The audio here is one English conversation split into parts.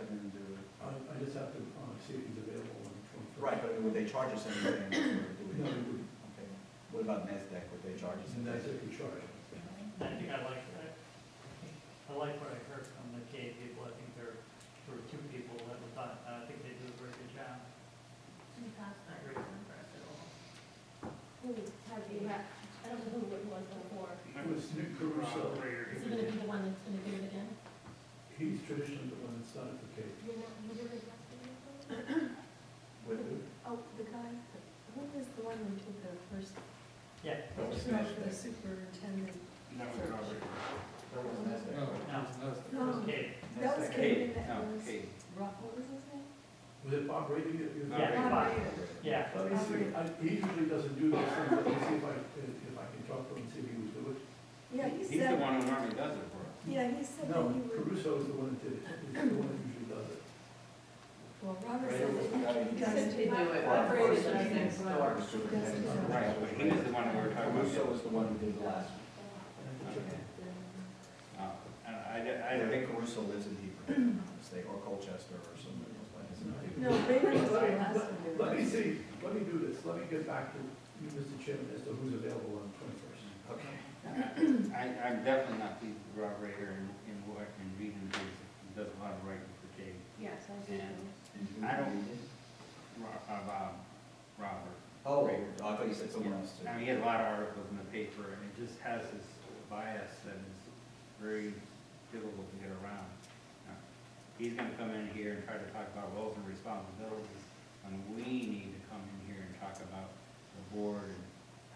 come in and do it? I just have to see if he's available on the 21st. Right, but would they charge us anything? Or do we? No, we wouldn't. Okay. What about NASDAQ? Would they charge us And that's anything? if we charge. I think I like that. I like what I heard from the K people. I think there were two people that were done. I think they do a very good job. I don't know who it was before. It was Nick Caruso. Is he gonna be the one that's gonna do it again? He's traditionally the one that's done it for Kate. You know, you did it yesterday? With who? Oh, the guy, who was the one who did the first, Yeah. for the superintendent? That was Robert. That was NASDAQ. No, right? No. it No. was K. That was NASDAQ. Kate, Kate. that No, was, Kate. what was his name? Was it Bob Brady? No. Yeah, Bob fine. Ryder. Yeah. Let me see, he usually doesn't do those things, let me see if I can talk to him and see if he would do it. Yeah, he He's the said, one who normally does it for us. yeah, he said that No, he would, Caruso is the one that did it, he's the one that usually does it. well, Robert Right, said it was the guy that he who- does He do it. Bob Ryder Operations does it, next door. Robert, he doesn't know. Right, but he was the one that we were talking Caruso about. was the one who did the last one. And I think Caruso lives in Hebron, mistake, or Colchester or somewhere else like that. No, Bailey was the last one. Let me see, let me do this, let me get back to you, Mr. Chairman, as to who's available on the 21st. Okay. I'm definitely not pleased with Rob Rader in what, in reading his, he does a lot of writing for Kate. Yes, I do. I don't- Robert. Oh, I thought you said someone else too. I mean, he has a lot of articles in the paper, and it just has this bias that is very difficult to get around. He's gonna come in here and try to talk about roles and responsibilities, and we need to come in here and talk about the board and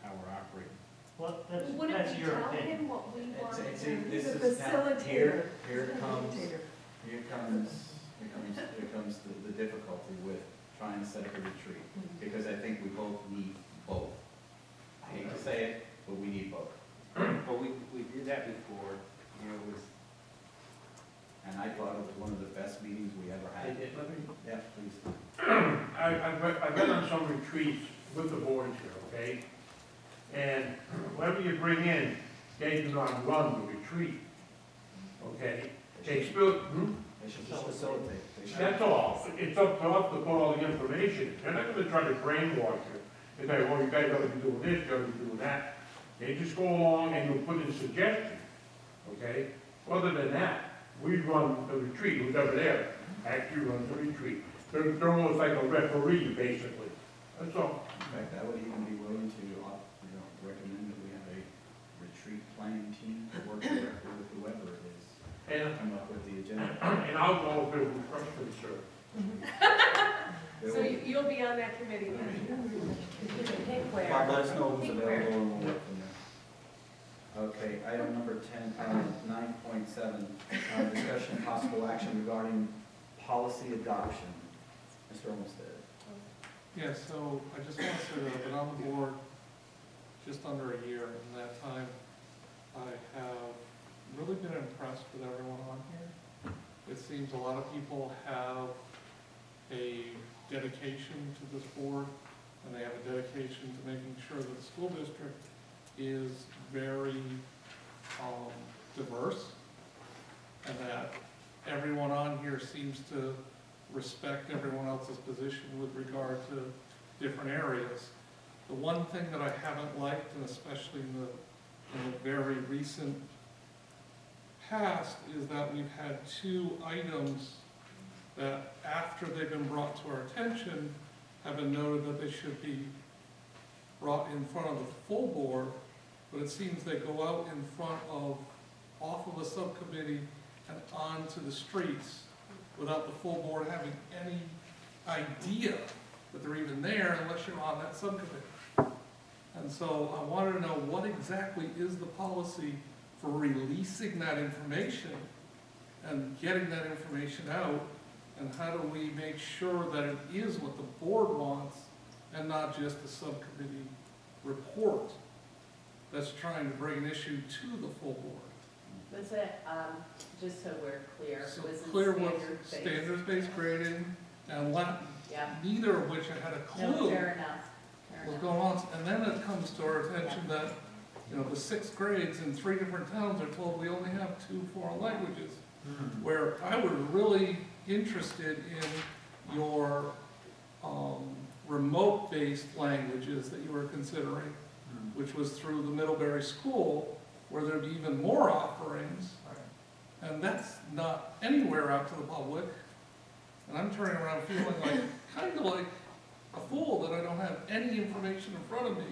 how we're operating. Well, that's Wouldn't we your tell opinion. him what we want to See, do? this He's a is now, facilitator. here comes, Facilitator. here comes the difficulty with trying to set up a retreat, because I think we both need both. I hate to say it, but we need both. But we did that before, and it was, And I thought it was one of the best meetings we ever had. Let me, Yeah, please. I've been on some retreats with the boards here, okay? And whoever you bring in, they do not run the retreat, okay? They still, They should just facilitate. They should- that's all. It's up to us to put all the information. They're not gonna try to brainwash you. They say, well, you guys ought to be doing this, you ought to be doing that. They just go along and you'll put in suggestions, okay? Other than that, we run the retreat, who's ever there, actually runs the retreat. They're almost like a referee, basically. That's all. In fact, I would even be willing to, recommend that we have a retreat planning team to work directly with whoever it is, And, come up with the agenda. and I'll go if it was frustrating, sir. They So will- you'll be on that committee then? Pick where? Bob, let us know who's Pick available where. and we'll work from there. Okay, item number 10, 9.7, discussion and possible action regarding policy adoption. Mr. Olmsted. Yeah, so I just want to say that I've been on the board just under a year. In that time, I have really been impressed with everyone on here. It seems a lot of people have a dedication to this board, and they have a dedication to making sure that the school district is very diverse, and that everyone on here seems to respect everyone else's position with regard to different areas. The one thing that I haven't liked, and especially in the very recent past, is that we've had two items that, after they've been brought to our attention, have been noted that they should be brought in front of the full board, but it seems they go out in front of, off of a subcommittee and onto the streets without the full board having any idea that they're even there unless you're on that subcommittee. And so I wanted to know what exactly is the policy for releasing that information and getting that information out, and how do we make sure that it is what the board wants and not just a subcommittee report that's trying to bring an issue to the full board. Was it, just so we're clear, So was it clear what standard-based? standards-based grading and Latin, Yeah, neither of which I had a no, clue fair enough, fair was enough. going on. And then it comes to our attention that, you know, the 6th grades in 3 different towns are told we only have 2 foreign languages, where I would really interested in your remote-based languages that you were considering, which was through the Middlebury School, where there'd be even more offerings, and that's not anywhere out to the public. And I'm turning around feeling like, kind of like a fool that I don't have any information in front of me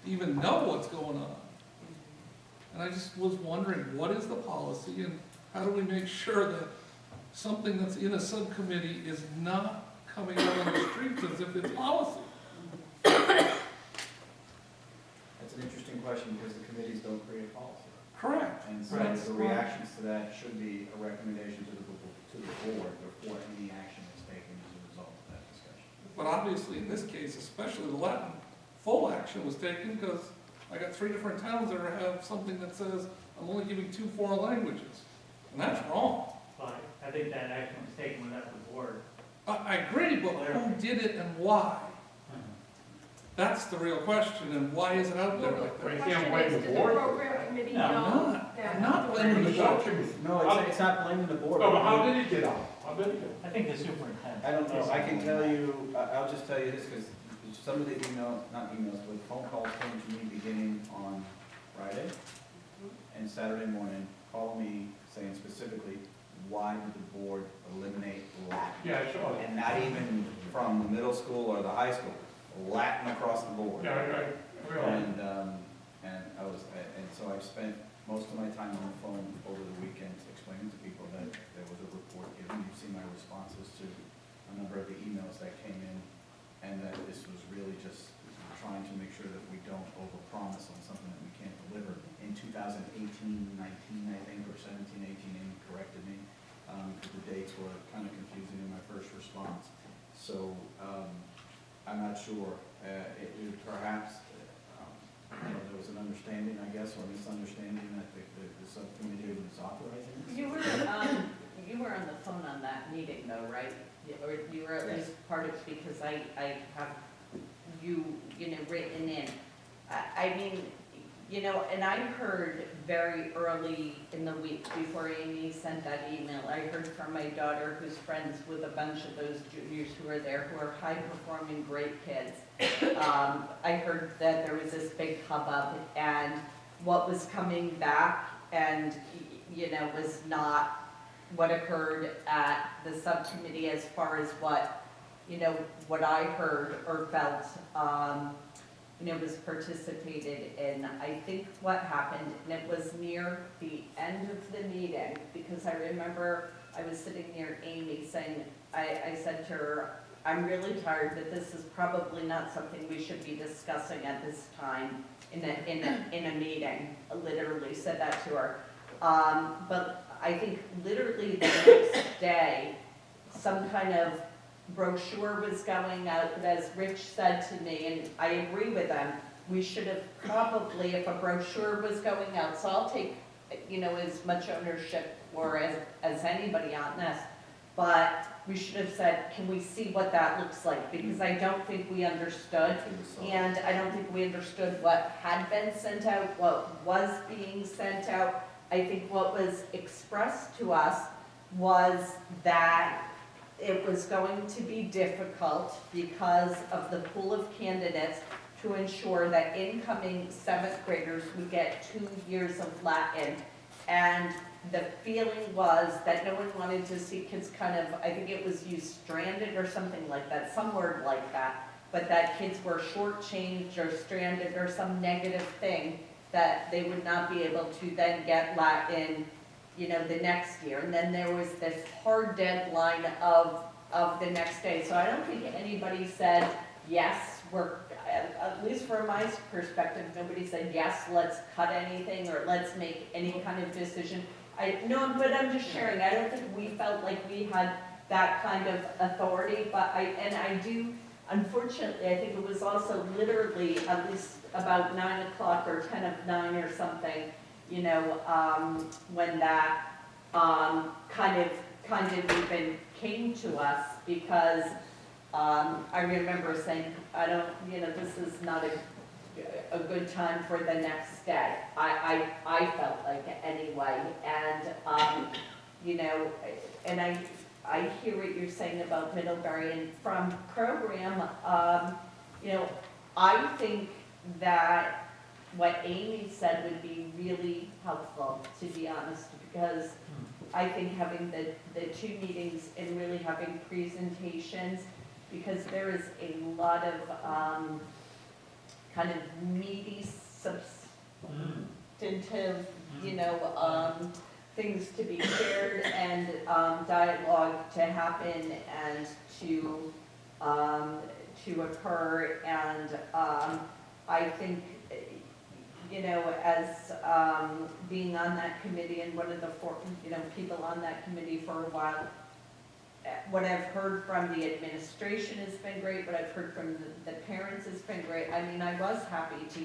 to even know what's going on. And I just was wondering, what is the policy, and how do we make sure that something that's in a subcommittee is not coming out on the streets as if it's policy? That's an interesting question, because the committees don't create policy. Correct. And so Right. the reactions to that should be a recommendation to the board before any action is taken as a result of that discussion. But obviously, in this case, especially the Latin, full action was taken, because I got 3 different towns that have something that says, I'm only giving 2 foreign languages. And that's wrong. But I think that action was taken without the board. I agree, but who did it and why? That's the real question, and why is it out there like Well, that? you can't blame the board. Does the program committee No, know? I'm not blaming the board. No, it's not blaming the board. No, but how did it get out? How did it get I think the superintendent. I don't know, I can tell you, I'll just tell you this, because some of the not emails, but phone calls came to me beginning on Friday and Saturday morning, calling me saying specifically, why did the board eliminate Latin? Yeah, I saw it. And not even from the middle school or the high school, Latin across the board. Yeah, I realized. And so I spent most of my time on the phone over the weekend explaining to people that there was a report given. You've seen my responses to a number of the emails that came in, and that this was really just trying to make sure that we don't overpromise on something that we can't deliver. In 2018, 19, I think, or 17, 18, Amy corrected me, because the dates were kind of confusing in my first response. So, I'm not sure, perhaps, there was an understanding, I guess, or misunderstanding that the subcommittee was authorizing this. You were on the phone on that meeting though, right? Or you were at Yes. least part of, because I have you know, written in. I mean, you know, and I heard very early in the week, before Amy sent that email, I heard from my daughter, who's friends with a bunch of those juniors who are there, who are high-performing, great kids. I heard that there was this big hubbub, and what was coming back, and, you know, was not what occurred at the subcommittee as far as what, you know, what I heard or felt, you know, was participated in. I think what happened, and it was near the end of the meeting, because I remember I was sitting near Amy saying, I said to her, I'm really tired, but this is probably not something we should be discussing at this time in a meeting. I literally said that to her. But I think literally the next day, some kind of brochure was going out, but as Rich said to me, and I agree with him, we should have probably, if a brochure was going out, so I'll take, you know, as much ownership or as anybody on this, but we should have said, can we see what that looks like? Because I don't think we understood, and I don't think we understood what had been sent out, what was being sent out. I think what was expressed to us was that it was going to be difficult because of the pool of candidates to ensure that incoming 7th graders would get 2 years of Latin. And the feeling was that no one wanted to see kids kind of, I think it was used stranded or something like that, some word like that, but that kids were shortchanged or stranded or some negative thing that they would not be able to then get Latin, you know, the next year. And then there was this hard deadline of the next day. So I don't think anybody said, yes, we're, at least from my perspective, nobody said, yes, let's cut anything or let's make any kind of decision. No, but I'm just sharing. I don't think we felt like we had that kind of authority, but I do, unfortunately, I think it was also literally at least about 9 o'clock or 10 of 9 or something, you know, when that kind of even came to us, because I remember saying, I don't, you know, this is not a good time for the next day. I felt like it anyway, and you know, and I hear what you're saying about Middlebury, and from program, you know, I think that what Amy said would be really helpful, to be honest, because I think having the two meetings and really having presentations, because there is a lot of, kind of meaty, substantive, you know, things to be shared and, dialogue to happen and to occur, and, I think, you know, as, being on that committee and one of the people on that committee for a while, what I've heard from the administration has been great, what I've heard from the parents has been great. I mean, I was happy to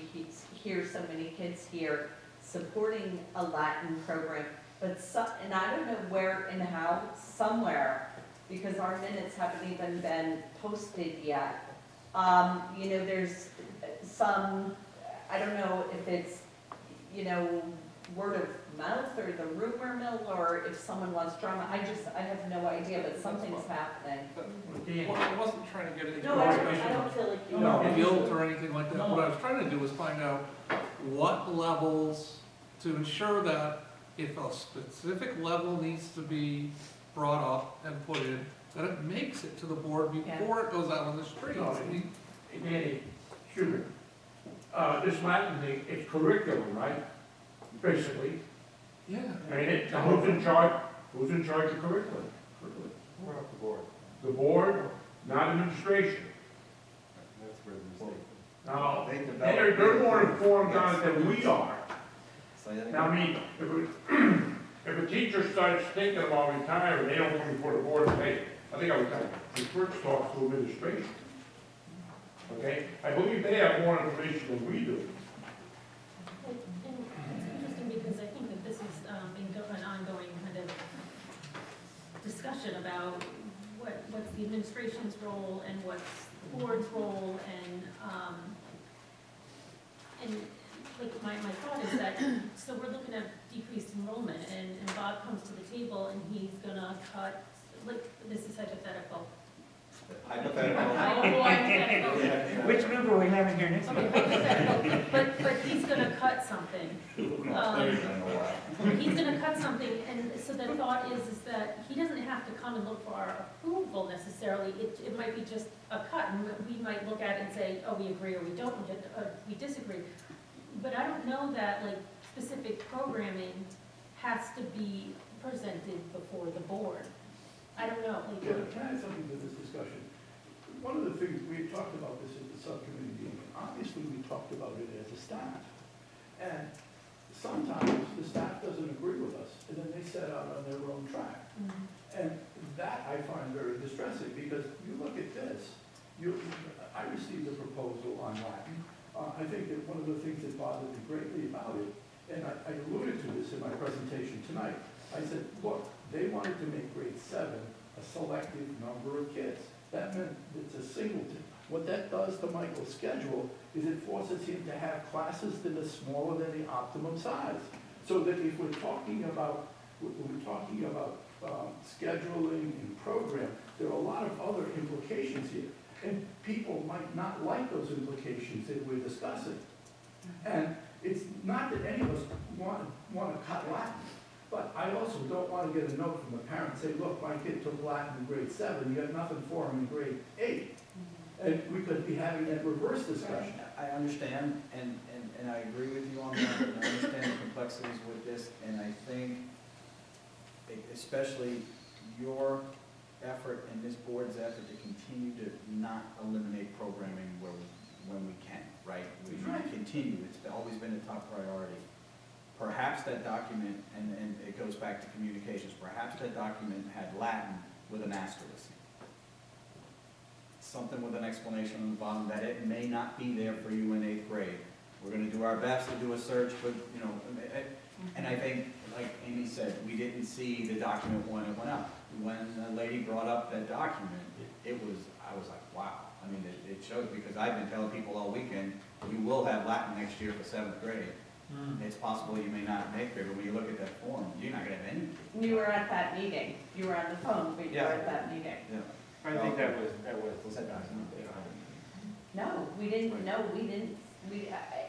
hear so many kids here supporting a Latin program, but and I don't know where and how, somewhere, because our minutes haven't even been posted yet. You know, there's some, I don't know if it's, you know, word of mouth or the rumor mill, or if someone wants drama. I have no idea, but something's happening. Well, I wasn't trying to get into No, I don't feel like you No, are. guilt or anything like that. What I was trying to do was find out what levels, to ensure that if a specific level needs to be brought up and put in, that it makes it to the board before it goes out on the streets. No, Danny, excuse me, this Latin thing, it's curriculum, right? Basically, Yeah. and who's in charge of curriculum? We're off the board. The board, not administration. That's where the mistake is. Now, They develop- they're more informed on it than we are. Say that Now, I again. mean, if a teacher starts thinking about retiring, they don't come before the board and say, I think I retired. We first talk to administration. Okay? I believe they have more information than we do. And it's interesting because I think that this has been an ongoing kind of discussion about what's the administration's role and what's the board's role, and like my thought is that, so we're looking at decreased enrollment, and Bob comes to the table and he's gonna cut, like, this is hypothetical. Hypothetical. Hypothetical. Which group are we having here next Okay, week? hypothetical, but he's gonna cut something. He's gonna cut something, and so the thought is that he doesn't have to come and look for our approval necessarily. It might be just a cut, and we might look at it and say, oh, we agree, or we don't, we disagree. But I don't know that, like, specific programming has to be presented before the board. I don't know, like. Can I add something to this discussion? One of the things, we talked about this at the subcommittee meeting, obviously we talked about it as a staff. And sometimes the staff doesn't agree with us, and then they set out on their own track. And that I find very distressing, because you look at this, I received a proposal on Latin. I think that one of the things that bothered me greatly about it, and I alluded to this in my presentation tonight, I said, look, they wanted to make grade 7 a selective number of kids. That meant it's a singleton. What that does to Michael's schedule is it forces him to have classes that are smaller than the optimum size. So that if we're talking about scheduling and program, there are a lot of other implications here. And people might not like those implications that we're discussing. And it's not that any of us want to cut Latin, but I also don't want to get a note from a parent say, look, my kid took Latin in grade 7, you have nothing for him in grade 8. And we could be having that reverse discussion. I understand, and I agree with you on that, and I understand the complexities with this, and I think especially your effort and this board's effort to continue to not eliminate programming when we can, right? We continue, it's always been a top priority. Perhaps that document, and it goes back to communications, perhaps that document had Latin with an asterisk. Something with an explanation on the bottom that it may not be there for you in 8th grade. We're gonna do our best to do a search, but, you know, and I think, like Amy said, we didn't see the document when it went out. When the lady brought up that document, I was like, wow. I mean, it shows, because I've been telling people all weekend, you will have Latin next year for 7th grade. It's possible you may not make grade, but when you look at that form, you're not gonna have any. You were at that meeting, you were on the phone, but you were Yeah. at that meeting. Yeah. I think that was set down. No, we didn't,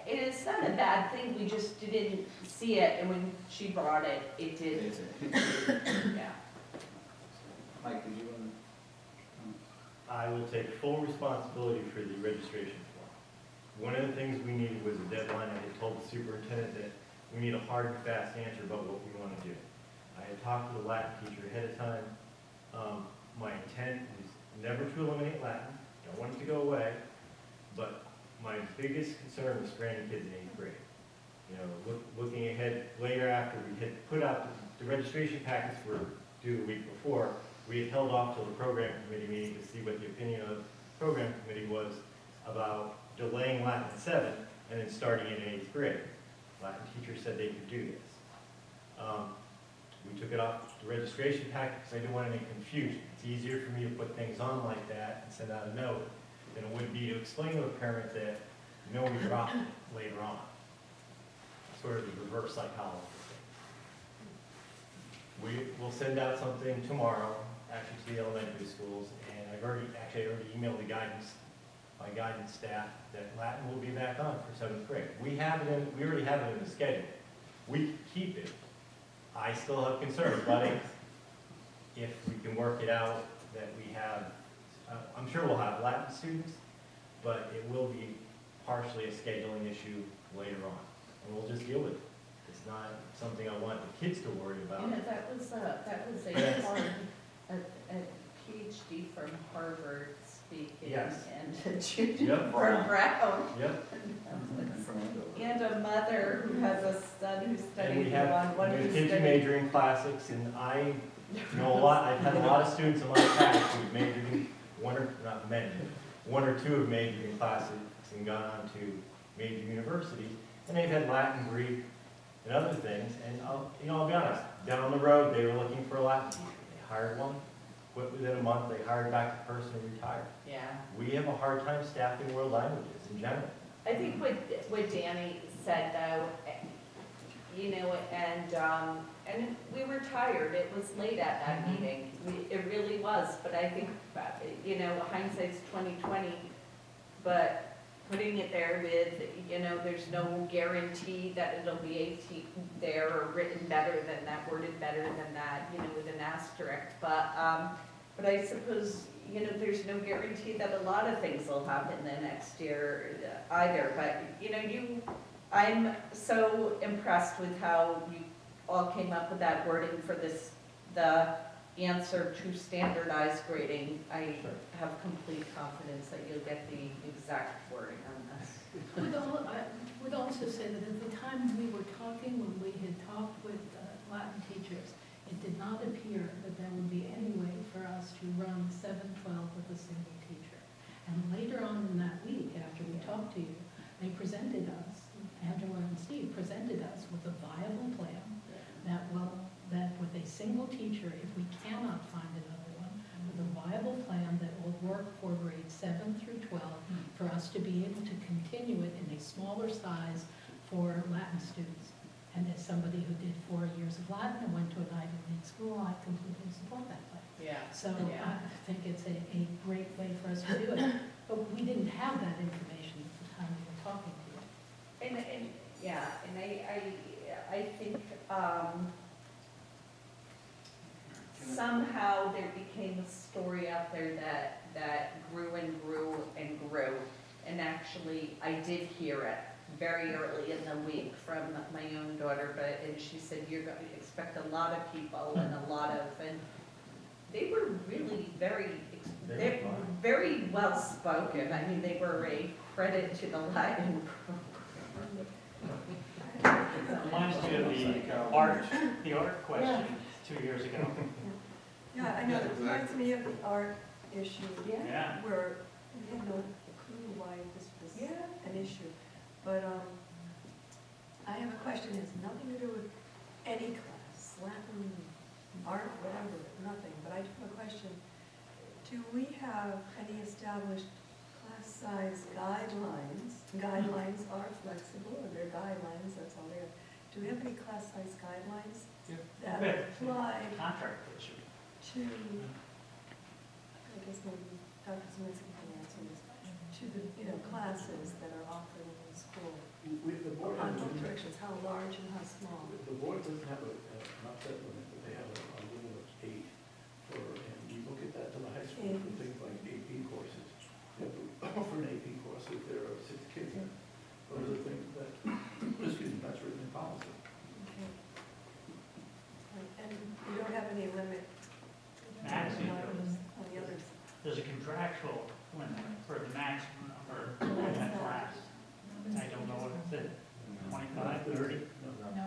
it's not a bad thing, we just didn't see it, and when she brought it, it did, Is it? yeah. Mike, did you want I will take full responsibility for the registration form. One of the things we needed was a deadline. I had told the superintendent that we need a hard and fast answer about what we want to do. I had talked to the Latin teacher ahead of time. My intent is never to eliminate Latin, don't want it to go away, but my biggest concern was stranding kids in 8th grade. You know, looking ahead later after we had put out the registration packets were due the week before, we had held off till the program committee meeting to see what the opinion of the program committee was about delaying Latin at 7 and then starting it in 8th grade. Latin teachers said they could do this. We took it off the registration packet because I didn't want any confusion. It's easier for me to put things on like that and send out a note than it would be to explain to a parent that, you know, we dropped it later on. Sort of the reverse psychology thing. We will send out something tomorrow, actually to the elementary schools, and I've already emailed my guidance staff that Latin will be back on for 7th grade. We already have it in the schedule. We can keep it. I still have concerns, but if we can work it out that we have, I'm sure we'll have Latin students, but it will be partially a scheduling issue later on, and we'll just deal with it. It's not something I want the kids to worry about. You know, that was a PhD from Harvard speaking, Yes. and a student Yep. from Brown. Yep. And a mother who has a son who And studied we one, have one who kids who studied. major in classics, and I know a lot, I've had a lot of students in my class who've majored in, not many, one or two have majored in classics and gone on to major universities, and they've had Latin, Greek, and other things, and I'll be honest, down the road, they were looking for a Latin teacher. They hired one, quit within a month, they hired back the person and retired. Yeah. We have a hard time staffing world languages in general. I think what Danny said though, you know, and we were tired, it was late at that meeting, it really was, but I think, you know, hindsight's 20/20, but putting it there with, you know, there's no guarantee that it'll be there or written better than that, worded better than that, you know, with an asterisk, but I suppose, you know, there's no guarantee that a lot of things will happen the next year either, but, you know, I'm so impressed with how you all came up with that wording for the answer to standardized grading. I have complete confidence that you'll get the exact wording on this. I would also say that at the time we were talking, when we had talked with Latin teachers, it did not appear that there would be any way for us to run 7-12 with a single teacher. And later on in that week, after we talked to you, they presented us, Angela and Steve presented us with a viable plan that with a single teacher, if we cannot find another one, with a viable plan that will work for grades 7 through 12, for us to be able to continue it in a smaller size for Latin students. And as somebody who did 4 years of Latin and went to an Ivy League school, I completely support that plan. Yeah. So Yeah. I think it's a great way for us to do it. But we didn't have that information at the time we were talking to you. And I think somehow there became a story out there that grew and grew and grew. And actually, I did hear it very early in the week from my own daughter, and she said, you're going to expect a lot of people and they were really very well spoken. I mean, they were a credit to the Latin Reminds me of the art question 2 years ago. Yeah, I know, it reminds me of the art issue. Yeah. Where we had no clue why this was an issue. But I have a question, it has nothing to do with any class, Latin, art, whatever, nothing. But I do have a question. Do we have any established class size guidelines. Guidelines are flexible, and they're guidelines, that's all they are. Do we have any class size guidelines Yeah. that Okay. apply Contract issue. to, I guess maybe Dr. Zelinski can answer this, to the, classes that are offered in the school? The board On has, both directions, how large and how small? the board doesn't have an upset limit, but they have a limit of 8 for, and you look at that to the high school for things like AP courses. You have to offer an AP course if there are 6 kids in it. Those are things that, that's written in policy. Okay. And you don't have any limit? Maximum. On the others? There's a contractual limit for the maximum number in that class. I don't know what it's at, 25, 30? No,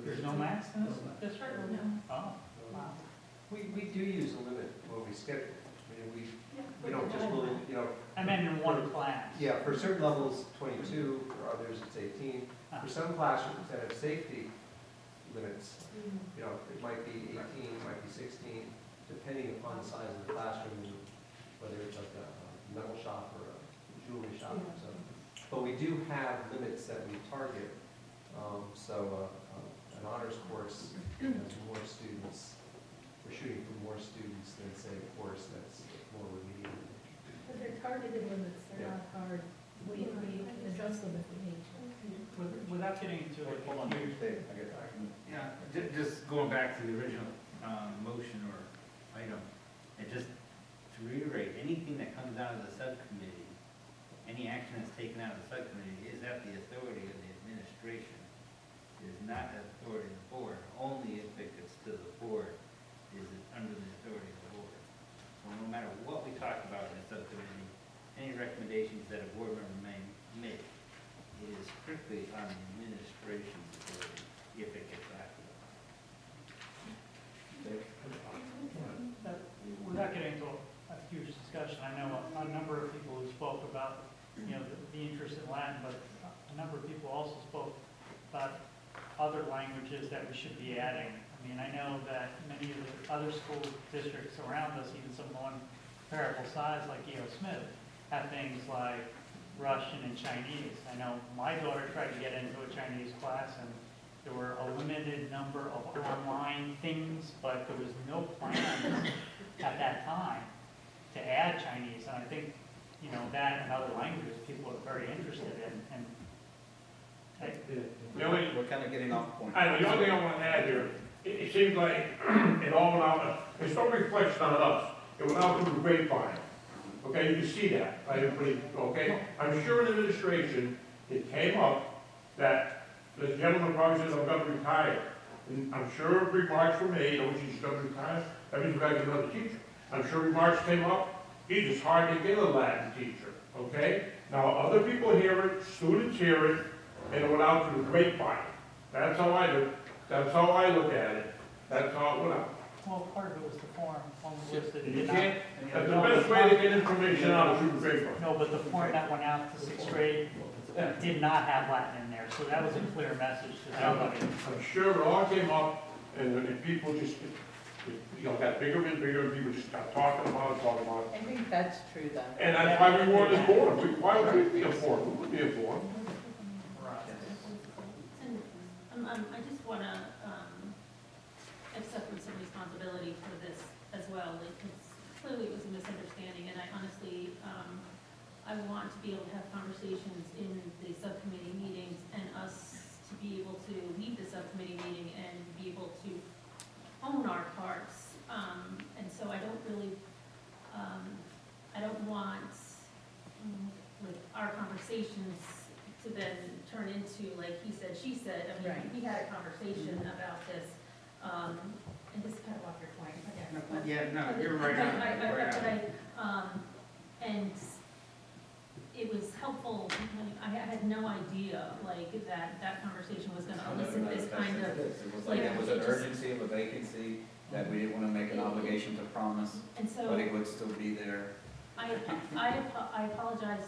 There's no max in this district? no. Oh, wow. We do use a limit when we schedule. I mean, we don't just really, I meant in one class. yeah, for certain levels, 22, for others, it's 18. For some classrooms that have safety limits, it might be 18, it might be 16, depending upon the size of the classroom, and whether it's like a metal shop or a jewelry shop or something. But we do have limits that we target. An honors course has more students, we're shooting for more students than, say, a course that's more remedial. But they're targeted limits, they're not hard. We can adjust them if we need to. Without getting into a Hold on, huge, Dave, I get back. Yeah, just going back to the original, motion or item, and just to reiterate, anything that comes out of the subcommittee, any action that's taken out of the subcommittee is at the authority of the administration. It is not at the authority of the board. Only if it gets to the board is it under the authority of the board. So no matter what we talk about in the subcommittee, any recommendations that a board member may make, it is strictly on the administration's authority if it gets acted on. without getting into a huge discussion, I know a number of people who spoke about, the interest in Latin, but a number of people also spoke about other languages that we should be adding. I mean, I know that many of the other school districts around us, even some of the one comparable size like E.O. Smith, have things like Russian and Chinese. I know my daughter tried to get into a Chinese class, and there were a limited number of online things, but there was no plans at that time to add Chinese. And I think, that and other languages people are very interested in. And We're kind of getting off point. I know, the only thing I want to add here, it seems like it all went out, it's no reflection on us. It went out through the grapevine. Okay, you can see that, right, everybody, okay? I'm sure in administration, it came up that the gentleman probably says, I'm gonna retire. And I'm sure remarks were made, oh, she's gonna retire, that means we gotta get another teacher. I'm sure remarks came up, it's just hard to get a Latin teacher, okay? Now, other people hear it, students hear it, and it went out through the grapevine. That's how I look at it, that's how it went out. well, part of it was the form on the list that You did not. can't, that's the best way to get information out is through the grapevine. No, but the form that went out to sixth grade did not have Latin in there, so that was a clear message to somebody. I'm sure it all came up, and people just, got bigger and bigger, and people just started talking about it. I think that's true though. And that's why we weren't informed. Why would we be informed? We wouldn't be informed. And I just want to accept some responsibility for this as well. Clearly it was a misunderstanding, and I honestly, I want to be able to have conversations in the subcommittee meetings and us to be able to lead the subcommittee meeting and be able to own our parts. And so I don't really, I don't want like our conversations to then turn into, like he said, she said. I mean, Right. we had a conversation about this, and this is kind of off your point, I guess. but- Yeah, no, but you're right on, right on. And it was helpful, I had no idea, like, that conversation was gonna elicit this kind of, It was like, it was an urgency of a vacancy that we didn't want to make an obligation to promise, and so but it would still be there. I apologize